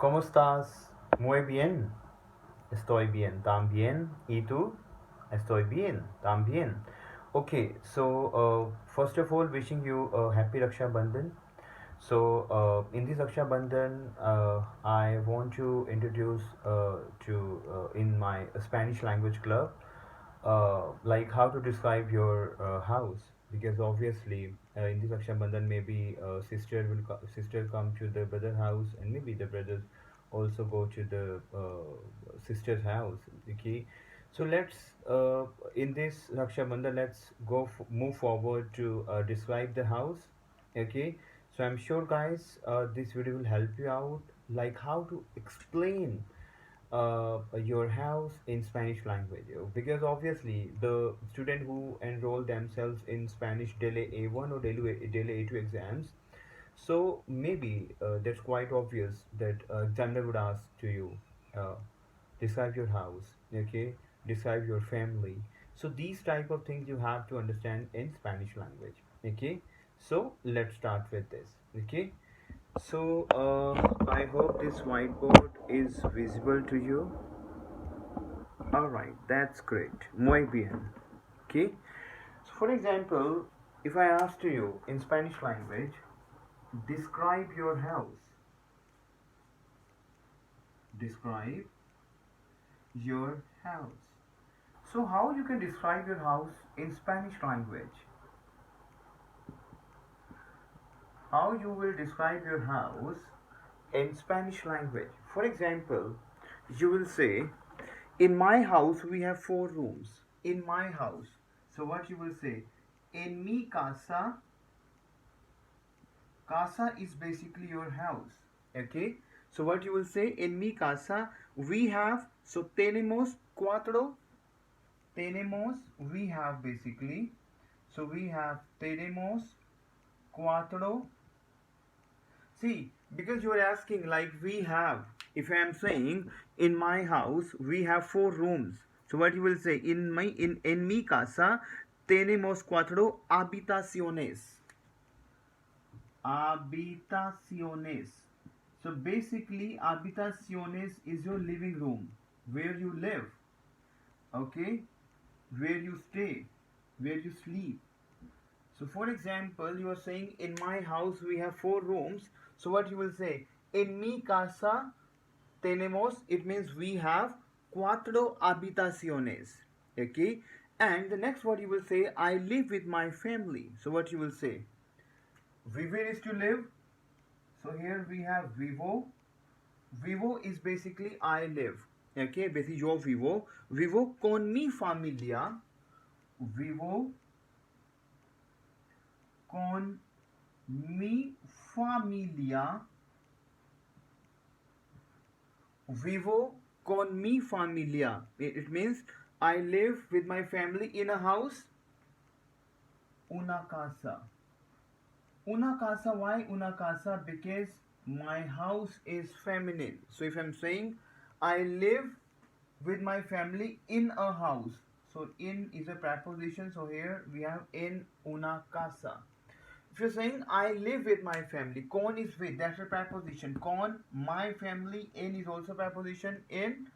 ¿Cómo estás? Muy bien. Estoy bien también. ¿Y tú? Estoy bien también. Okay, so first of all, wishing you a happy Raksha Bandhan. So, in this Raksha Bandhan, I want to introduce to in my Spanish language club, like how to describe your house, because obviously in this Raksha Bandhan maybe sister come to the brother house, and maybe the brothers also go to the sister's house. Okay, so let's in this Raksha Bandhan let's move forward to describe the house. Okay, so I'm sure guys this video will help you out, like how to explain your house in Spanish language, because obviously the student who enroll themselves in Spanish Delay A1 or Delay A2 exams, so maybe that's quite obvious that examiner would ask to you, uh, describe your house, okay, describe your family. So these type of things you have to understand in Spanish language. Okay, so let's start with this. Okay, so I hope this whiteboard is visible to you. All right, that's great. Muy bien. Okay, so for example, if I ask to you in Spanish language, describe your house. Describe your house. So how you can describe your house in Spanish language? How you will describe your house in Spanish language? For example, you will say, in my house we have 4 rooms. In my house. So what you will say? In mi casa. Casa is basically your house. Okay. So what you will say? In mi casa we have. So tenemos cuatro. Tenemos, we have basically. So we have tenemos cuatro. See, because you are asking like we have. If I am saying in my house we have 4 rooms. So what you will say? In mi casa tenemos 4 habitaciones. Habitaciones. So basically habitaciones is your living room, where you live. Okay, where you stay, where you sleep. So for example, you are saying in my house we have 4 rooms. So what you will say? In mi casa tenemos, it means we have 4 habitaciones. Okay, and the next what you will say? I live with my family. So what you will say? Vivir is to live. So here we have vivo. Vivo is basically I live. Okay, basically yo vivo. Vivo con mi familia. Vivo con mi familia. Vivo con mi familia. It means I live with my family in a house. Una casa. Una casa, why una casa? Because my house is feminine. So if I'm saying I live with my family in a house, so in is a preposition, so here we have in una casa. If you're saying I live with my family, con is with, that's a preposition. Con, my family, in is also preposition, in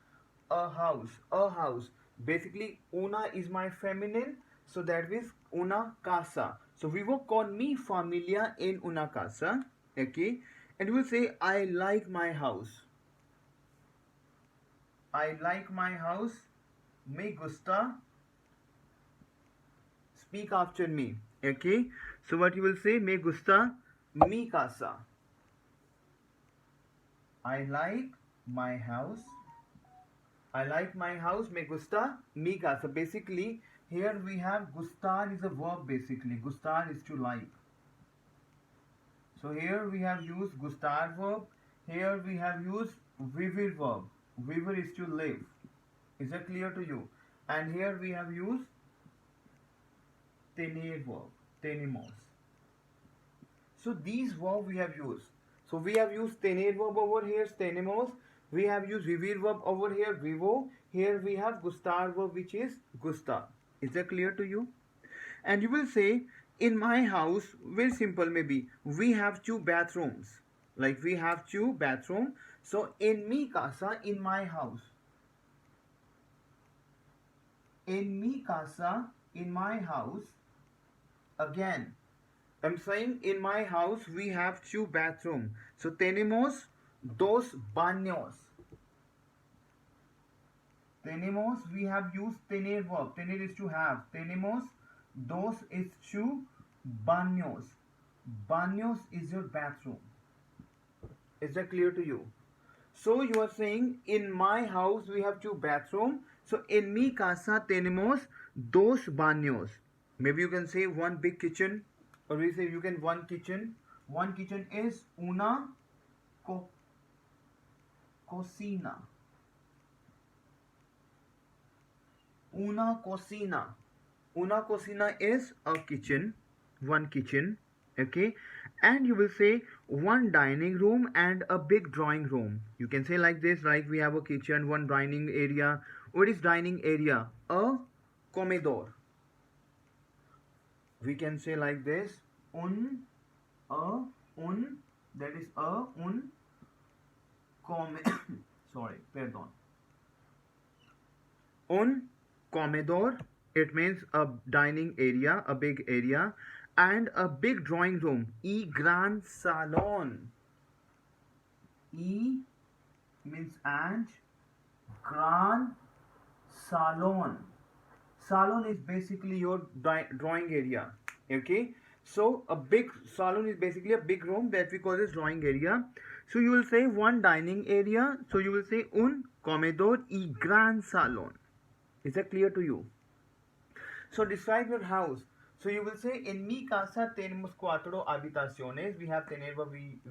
a house. A house. Basically, una is my feminine, so that is una casa. So vivo con mi familia en una casa. Okay, and we will say I like my house. I like my house. Me gusta. Speak after me. Okay, so what you will say? Me gusta mi casa. I like my house. I like my house. Me gusta mi casa. Basically, here we have gustar is a verb basically. Gustar is to like. So here we have used gustar verb. Here we have used vivir verb. Vivir is to live. Is that clear to you? And here we have used tener verb. Tenemos. So these verbs we have used. So we have used tener verb over here, tenemos. We have used vivir verb over here, vivo. Here we have gustar verb, which is gusta. Is that clear to you? And you will say, in my house, very simple maybe, we have 2 bathrooms. Like we have two bathroom. So in mi casa, in my house. In mi casa, in my house. Again, I'm saying in my house we have two bathroom. So tenemos dos baños. Tenemos, we have used tener verb. Tener is to have. Tenemos dos is two baños. Baños is your bathroom. Is that clear to you? So you are saying in my house we have two bathroom. So in mi casa tenemos dos baños. Maybe you can say one big kitchen, or we say you can one kitchen. One kitchen is una cocina. Una cocina. Una cocina is a kitchen, one kitchen, okay? And you will say one dining room and a big drawing room. You can say like this, like we have a kitchen, one dining area. What is dining area? A comedor. We can say like this, that is come, sorry, perdon. Un comedor, it means a dining area, a big area, and a big drawing room, y gran salon. E means and, gran salon. Salon is basically your drawing area, okay? So a big salon is basically a big room that we call as drawing area. So you will say one dining area, so you will say un comedor y gran salon. Is that clear to you? So describe your house. So you will say in mi casa tenemos cuatro habitaciones. We have tener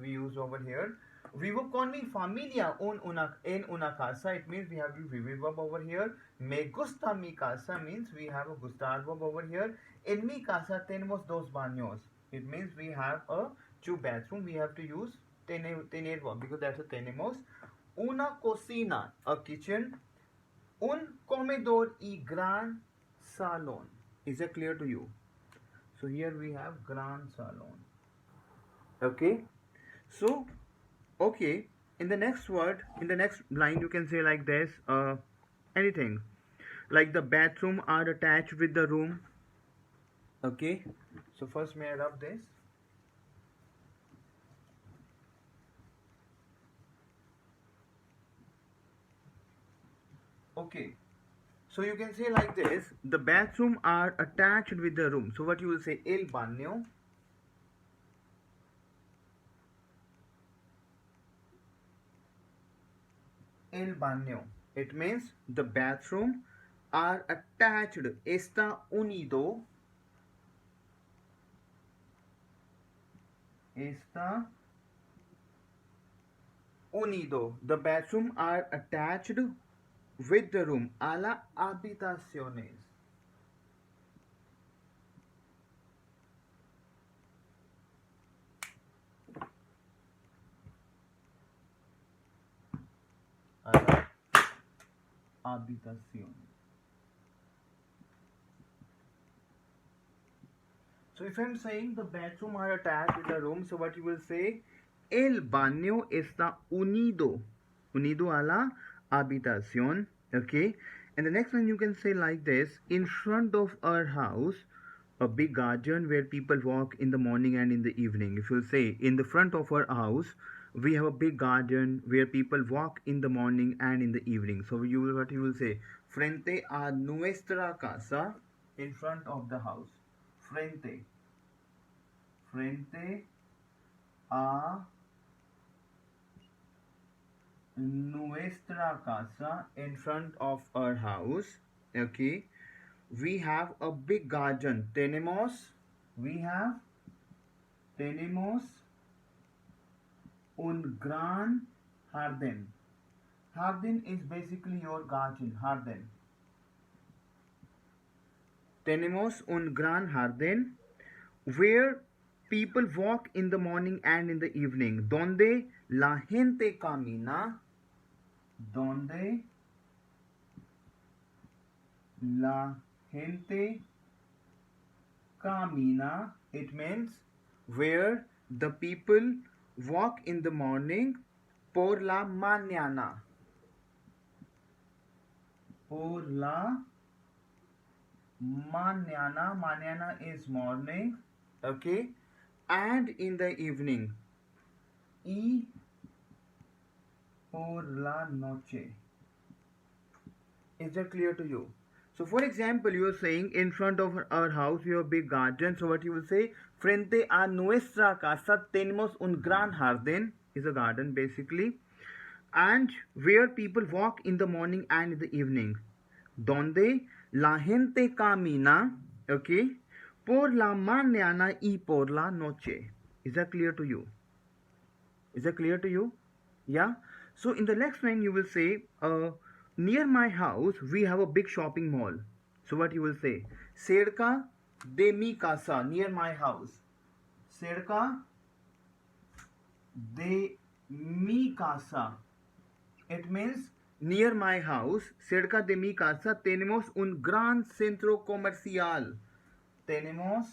we use over here. Vivo con mi familia en una casa. It means we have the vivir verb over here. Me gusta mi casa means we have a gustar verb over here. En mi casa tenemos dos baños. It means we have a two bathroom. We have to use tener verb because that's a tenemos. Una cocina, a kitchen. Un comedor y gran salon. Is that clear to you? So here we have gran salon. Okay. So, okay. In the next word, in the next line, you can say like this. Anything. Like the bathroom are attached with the room. Okay. So first, may I rub this? Okay. So you can say like this, the bathroom are attached with the room. So what you will say, el baño. El baño. It means the bathroom are attached. Está unido. Está unido. The bathroom are attached with the room. A las habitaciones. A las habitaciones. So if I'm saying the bathroom are attached with the room, so what you will say? El baño está unido. Unido a la habitación. Okay. And the next one you can say like this. In front of our house, a big garden where people walk in the morning and in the evening. If you say in the front of our house, we have a big garden where people walk in the morning and in the evening. So what you will say? Frente a nuestra casa, in front of the house. Frente a nuestra casa, in front of our house. Okay, we have a big garden. Tenemos un gran jardín. Jardín is basically your garden. Jardín. Tenemos un gran jardín where people walk in the morning and in the evening. Donde la gente camina. Donde la gente camina. It means where the people walk in the morning por la mañana. Por la mañana. Mañana is morning. Okay. And in the evening. Y por la noche. Is that clear to you? So, for example, you are saying in front of our house we have a big garden. So, what you will say? Frente a nuestra casa tenemos un gran jardín. Is a garden basically, and where people walk in the morning and in the evening. Donde la gente camina, okay, por la mañana y por la noche. Is that clear to you? Is that clear to you? Yeah. So in the next line you will say, near my house we have a big shopping mall. So what you will say? Cerca de mi casa, near my house. Cerca de mi casa. It means near my house, cerca de mi casa, tenemos un gran centro comercial. Tenemos,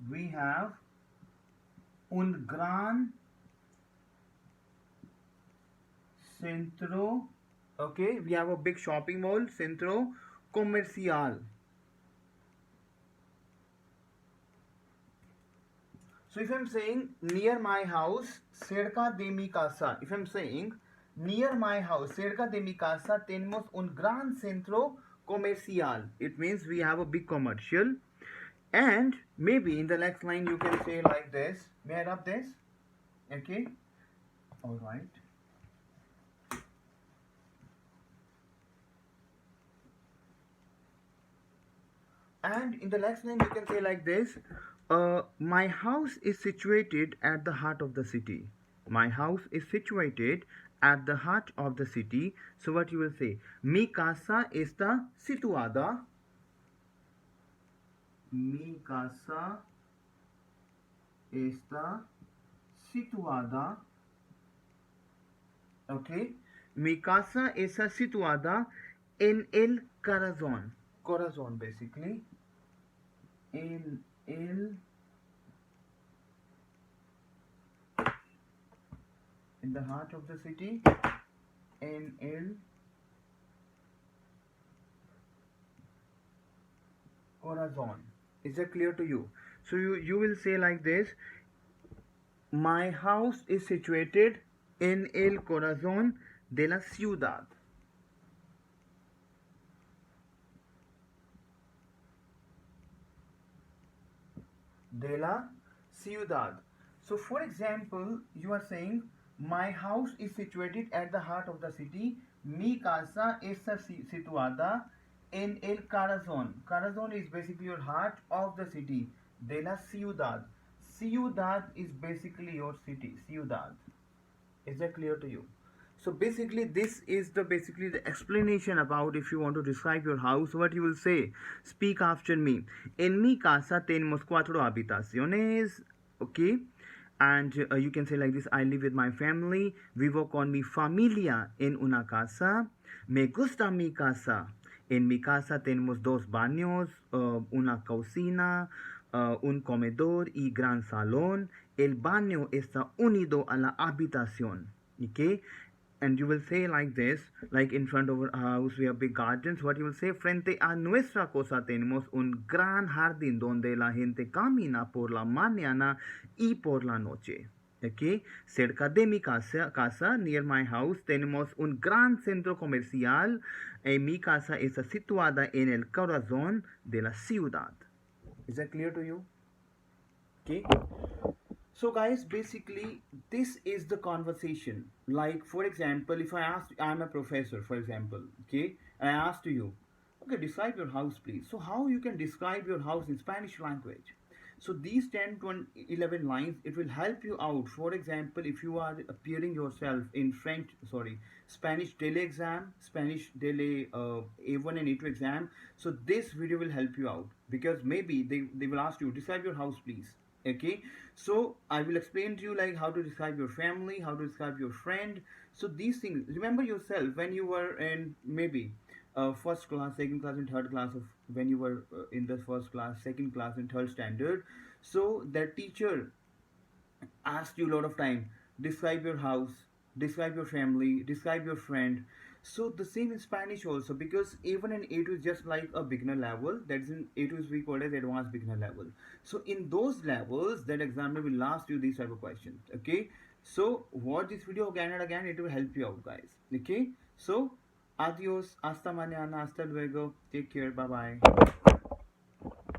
we have un gran centro, okay, we have a big shopping mall, centro comercial. So if I'm saying near my house, cerca de mi casa, if I'm saying near my house, cerca de mi casa, tenemos un gran centro comercial. It means we have a big commercial. And maybe in the next line you can say like this. May I rub this? Okay. All right. And in the next line you can say like this. My house is situated at the heart of the city. My house is situated at the heart of the city. So what you will say? Mi casa está situada. Mi casa está situada. Okay. Mi casa está situada en el corazón. Corazón basically. In the heart of the city, en el corazón. Is that clear to you? So you will say like this. My house is situated en el corazón de la ciudad. De la ciudad. So for example, you are saying my house is situated at the heart of the city. Mi casa está situada en el corazón. Corazón is basically your heart of the city. De la ciudad. Ciudad is basically your city. Ciudad. Is that clear to you? So basically this is the explanation about if you want to describe your house, what you will say. Speak after me. En mi casa tenemos 4 habitaciones. Okay. And you can say like this. I live with my family. Vivo con mi familia en una casa. Me gusta mi casa. En mi casa tenemos 2 baños, una cocina, un comedor y gran salón. El baño está unido a la habitación. Okay. And you will say like this, like in front of our house we have big gardens. What you will say? Frente a nuestra casa tenemos un gran jardín donde la gente camina por la mañana y por la noche. Okay. Cerca de mi casa, near my house, tenemos un gran centro comercial. Mi casa está situada en el corazón de la ciudad. Is that clear to you? Okay. So guys, basically this is the conversation. Like for example, if I ask, I'm a professor for example, okay, and I ask to you, okay, describe your house please. So how you can describe your house in Spanish language? So these 10 to 11 lines, it will help you out. For example, if you are appearing yourself in Spanish daily exam, Spanish daily A1 and A2 exam, so this video will help you out, because maybe they will ask you, describe your house please. Okay, so I will explain to you like how to describe your family, how to describe your friend. So these things, remember yourself when you were in maybe first class, second class and third class, of when you were in the first class, second class and third standard. So that teacher asked you a lot of time, describe your house, describe your family, describe your friend. So the same in Spanish also, because even in A2 is just like a beginner level, that is in A2 is we call it advanced beginner level. So in those levels, that examiner will ask you these type of questions. Okay, so watch this video again and again, it will help you out, guys. Okay, so adios, hasta mañana, hasta luego, take care, bye bye.